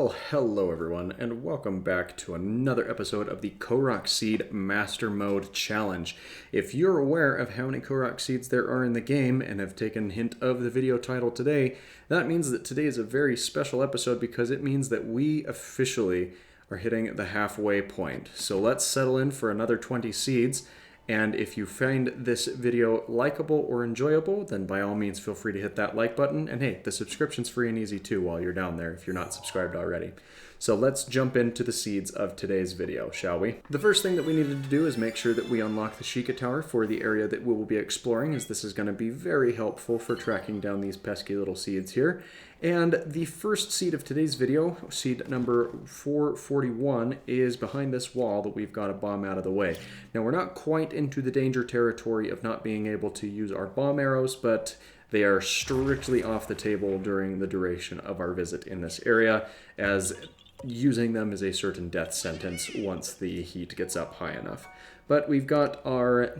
Well, hello everyone, and welcome back to another episode of the Korok Seed Master Mode Challenge. If you're aware of how many Korok Seeds there are in the game and have taken hint of the video title today, that means that today is a very special episode because it means that we officially are hitting the halfway point. So let's settle in for another 20 seeds. And if you find this video likable or enjoyable, then by all means feel free to hit that like button. And hey, the subscription's free and easy too while you're down there if you're not subscribed already. So let's jump into the seeds of today's video, shall we? The first thing that we needed to do is make sure that we unlock the Sheikah Tower for the area that we will be exploring, as this is going to be very helpful for tracking down these pesky little seeds here. And the first seed of today's video, seed number 441, is behind this wall that we've got to bomb out of the way. Now, we're not quite into the danger territory of not being able to use our bomb arrows, but they are strictly off the table during the duration of our visit in this area, as using them is a certain death sentence once the heat gets up high enough. But we've got our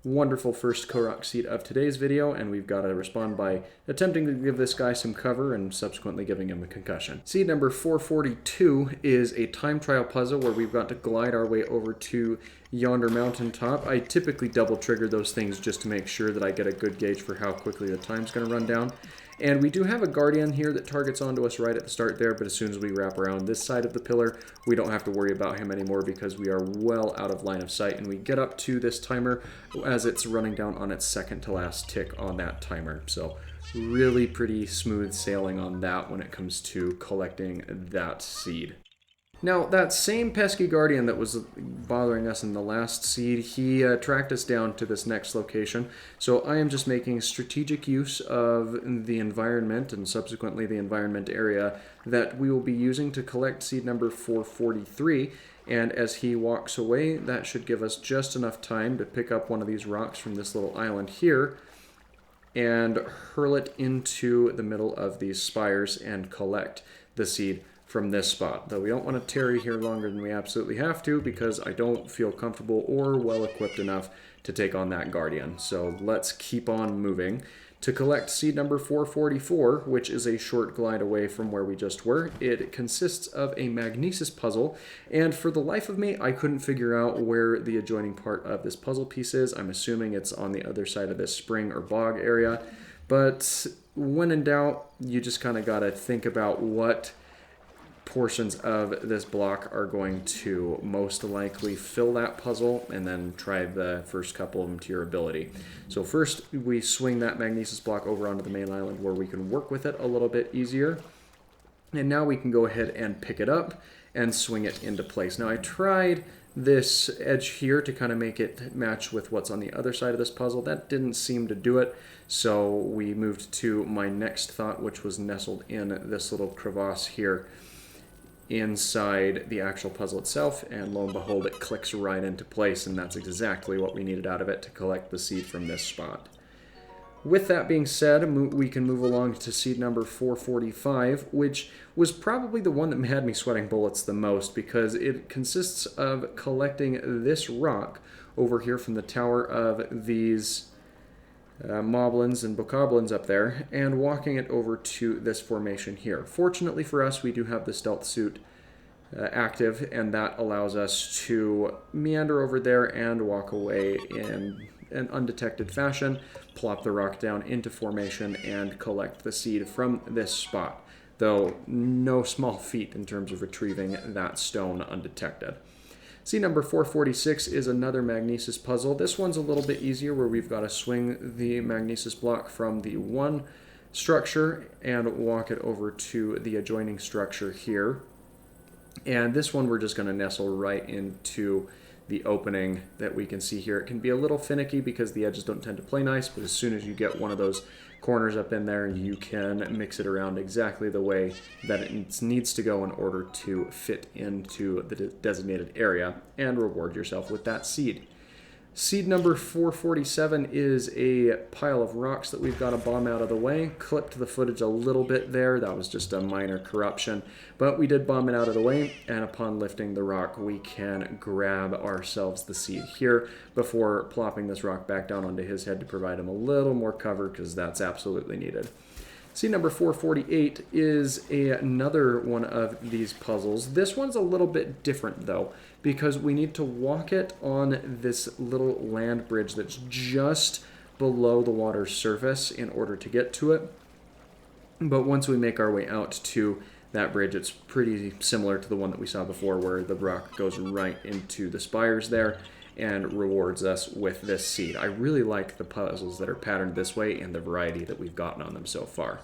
wonderful first Korok seed of today's video, and we've got to respond by attempting to give this guy some cover and subsequently giving him a concussion. Seed number 442 is a time trial puzzle where we've got to glide our way over to yonder mountaintop. I typically double trigger those things just to make sure that I get a good gauge for how quickly the time's going to run down. And we do have a guardian here that targets onto us right at the start there, but as soon as we wrap around this side of the pillar, we don't have to worry about him anymore because we are well out of line of sight, and we get up to this timer as it's running down on its second to last tick on that timer. So really pretty smooth sailing on that when it comes to collecting that seed. Now, that same pesky guardian that was bothering us in the last seed, he tracked us down to this next location. So I am just making strategic use of the environment and subsequently the environment area that we will be using to collect seed number 443. And as he walks away, that should give us just enough time to pick up one of these rocks from this little island here and hurl it into the middle of these spires and collect the seed from this spot. Though we don't want to tarry here longer than we absolutely have to because I don't feel comfortable or well equipped enough to take on that guardian. So let's keep on moving to collect seed number 444, which is a short glide away from where we just were. It consists of a magnesis puzzle, and for the life of me, I couldn't figure out where the adjoining part of this puzzle piece is. I'm assuming it's on the other side of this spring or bog area, but when in doubt, you just kind of got to think about what portions of this block are going to most likely fill that puzzle, and then try the first couple of them to your ability. So first we swing that magnesis block over onto the main island where we can work with it a little bit easier, and now we can go ahead and pick it up and swing it into place. Now I tried this edge here to kind of make it match with what's on the other side of this puzzle. That didn't seem to do it, so we moved to my next thought, which was nestled in this little crevasse here inside the actual puzzle itself, and lo and behold, it clicks right into place, and that's exactly what we needed out of it to collect the seed from this spot. With that being said, we can move along to seed number 445, which was probably the one that had me sweating bullets the most because it consists of collecting this rock over here from the tower of these moblins and bokoblins up there and walking it over to this formation here. Fortunately for us, we do have the stealth suit active, and that allows us to meander over there and walk away in an undetected fashion, plop the rock down into formation, and collect the seed from this spot, though no small feat in terms of retrieving that stone undetected. Seed number 446 is another magnesis puzzle. This one's a little bit easier, where we've got to swing the magnesis block from the one structure and walk it over to the adjoining structure here. And this one we're just going to nestle right into the opening that we can see here. It can be a little finicky because the edges don't tend to play nice, but as soon as you get one of those corners up in there, you can mix it around exactly the way that it needs to go in order to fit into the designated area and reward yourself with that seed. Seed number 447 is a pile of rocks that we've got to bomb out of the way. Clipped the footage a little bit there. That was just a minor corruption, but we did bomb it out of the way, and upon lifting the rock, we can grab ourselves the seed here before plopping this rock back down onto his head to provide him a little more cover, because that's absolutely needed. Seed number 448 is another one of these puzzles. This one's a little bit different, though, because we need to walk it on this little land bridge that's just below the water's surface in order to get to it. But once we make our way out to that bridge, it's pretty similar to the one that we saw before, where the rock goes right into the spires there and rewards us with this seed. I really like the puzzles that are patterned this way and the variety that we've gotten on them so far.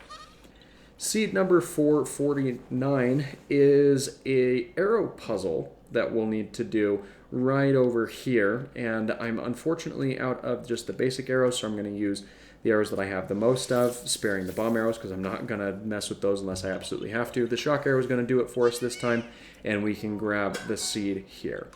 Seed number 449 is a arrow puzzle that we'll need to do right over here, and I'm unfortunately out of just the basic arrows, so I'm going to use the arrows that I have the most of, sparing the bomb arrows because I'm not going to mess with those unless I absolutely have to. The shock arrow is going to do it for us this time, and we can grab the seed here.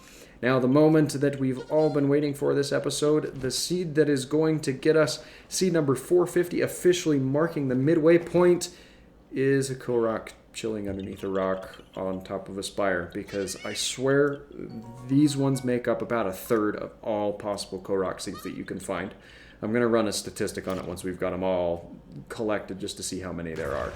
Now, the moment that we've all been waiting for this episode, the seed that is going to get us seed number 450, officially marking the midway point, is a Korok chilling underneath a rock on top of a spire, because I swear these ones make up about a third of all possible Korok seeds that you can find. I'm going to run a statistic on it once we've got them all collected just to see how many there are.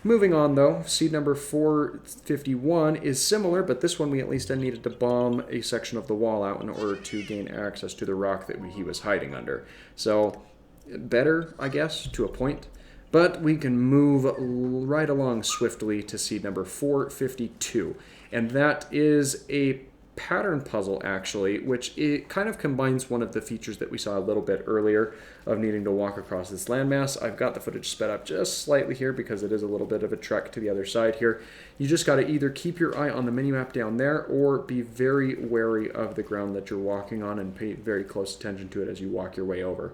Moving on, though, seed number 451 is similar, but this one we at least needed to bomb a section of the wall out in order to gain access to the rock that he was hiding under. So, better, I guess, to a point. But we can move right along swiftly to seed number 452. And that is a pattern puzzle, actually, which it kind of combines one of the features that we saw a little bit earlier of needing to walk across this landmass. I've got the footage sped up just slightly here because it is a little bit of a trek to the other side here. You just got to either keep your eye on the minimap down there or be very wary of the ground that you're walking on and pay very close attention to it as you walk your way over.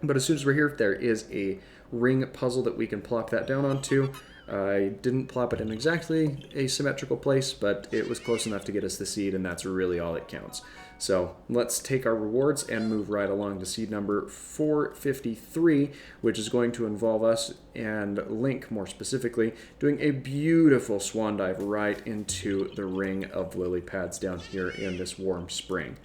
But as soon as we're here, there is a ring puzzle that we can plop that down onto. I didn't plop it in exactly a symmetrical place, but it was close enough to get us the seed, and that's really all that counts. So let's take our rewards and move right along to seed number 453, which is going to involve us, and Link more specifically, doing a beautiful swan dive right into the ring of lily pads down here in this warm spring.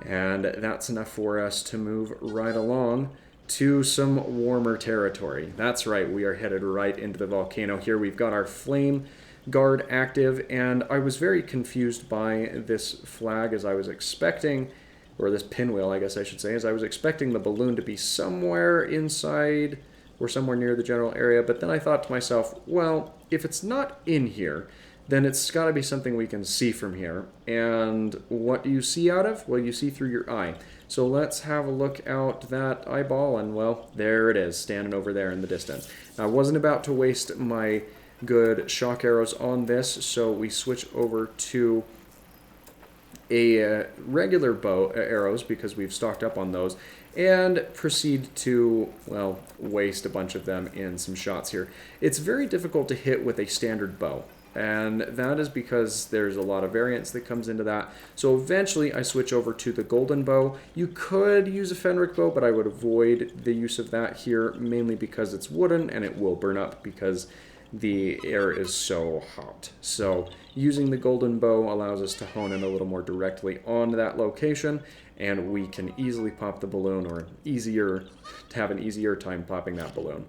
And that's enough for us to move right along to some warmer territory. That's right, we are headed right into the volcano here. We've got our flame guard active, and I was very confused by this flag as I was expecting, or this pinwheel, I guess I should say, as I was expecting the balloon to be somewhere inside or somewhere near the general area, but then I thought to myself, well, if it's not in here, then it's got to be something we can see from here. And what do you see out of? Well, you see through your eye. So let's have a look out that eyeball, and well, there it is, standing over there in the distance. Now, I wasn't about to waste my good shock arrows on this, so we switch over to a regular bow arrows because we've stocked up on those, and proceed to, well, waste a bunch of them in some shots here. It's very difficult to hit with a standard bow, and that is because there's a lot of variance that comes into that. So eventually I switch over to the golden bow. You could use a Fenric bow, but I would avoid the use of that here, mainly because it's wooden and it will burn up because the air is so hot. So using the golden bow allows us to hone in a little more directly on that location, and we can easily pop the balloon, or have an easier time popping that balloon.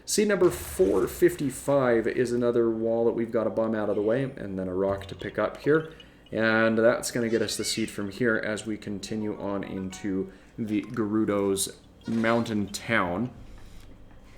Seed number 455 is another wall that we've got to bomb out of the way, and then a rock to pick up here. And that's going to get us the seed from here as we continue on into the Gerudo's mountain town.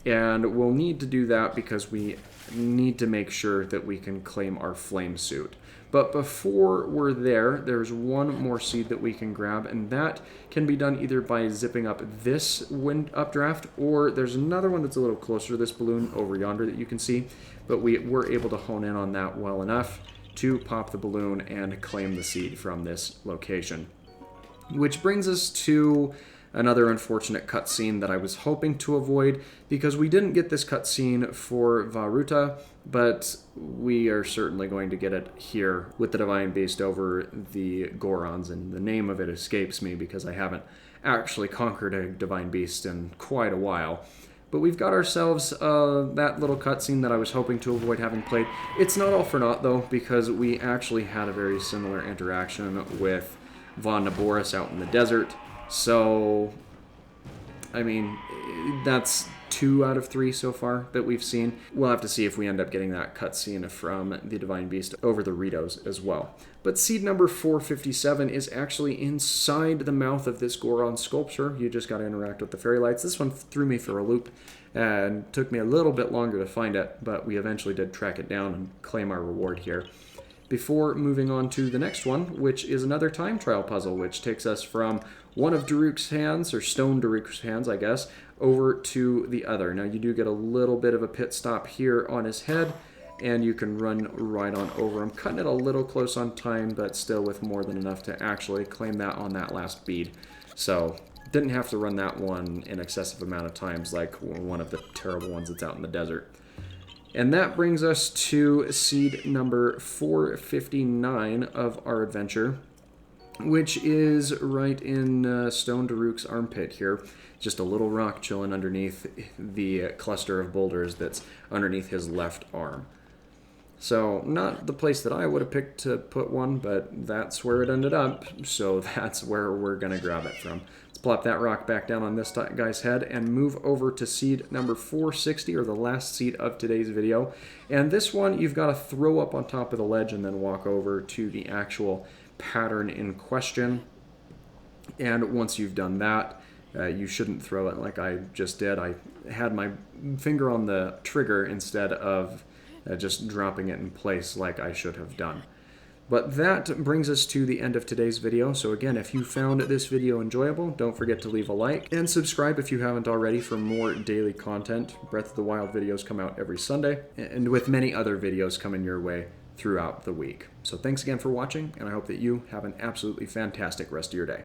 And we'll need to do that because we need to make sure that we can claim our flame suit. But before we're there, there's one more seed that we can grab, and that can be done either by zipping up this wind updraft, or there's another one that's a little closer to this balloon over yonder that you can see, but we were able to hone in on that well enough to pop the balloon and claim the seed from this location. Which brings us to another unfortunate cutscene that I was hoping to avoid, because we didn't get this cutscene for Varuta, but we are certainly going to get it here with the Divine Beast over the Gorons, and the name of it escapes me because I haven't actually conquered a Divine Beast in quite a while. But we've got ourselves that little cutscene that I was hoping to avoid having played. It's not all for naught, though, because we actually had a very similar interaction with Von Naboris out in the desert. So I mean, that's 2 out of 3 so far that we've seen. We'll have to see if we end up getting that cutscene from the Divine Beast over the Ritos as well. But seed number 457 is actually inside the mouth of this Goron sculpture. You just got to interact with the fairy lights. This one threw me for a loop and took me a little bit longer to find it, but we eventually did track it down and claim our reward here. Before moving on to the next one, which is another time trial puzzle, which takes us from one of Daruk's hands, or Stone Daruk's hands, I guess, over to the other. Now, you do get a little bit of a pit stop here on his head, and you can run right on over. I'm cutting it a little close on time, but still with more than enough to actually claim that on that last bead. So, didn't have to run that one an excessive amount of times like one of the terrible ones that's out in the desert. And that brings us to seed number 459 of our adventure, which is right in Stone Daruk's armpit here. Just a little rock chilling underneath the cluster of boulders that's underneath his left arm. So, not the place that I would have picked to put one, but that's where it ended up, so that's where we're going to grab it from. Let's plop that rock back down on this guy's head and move over to seed number 460, or the last seed of today's video. And this one, you've got to throw up on top of the ledge and then walk over to the actual pattern in question. And once you've done that, you shouldn't throw it like I just did. I had my finger on the trigger instead of just dropping it in place like I should have done. But that brings us to the end of today's video. So again, if you found this video enjoyable, don't forget to leave a like and subscribe if you haven't already for more daily content. Breath of the Wild videos come out every Sunday, and with many other videos coming your way throughout the week. So thanks again for watching, and I hope that you have an absolutely fantastic rest of your day.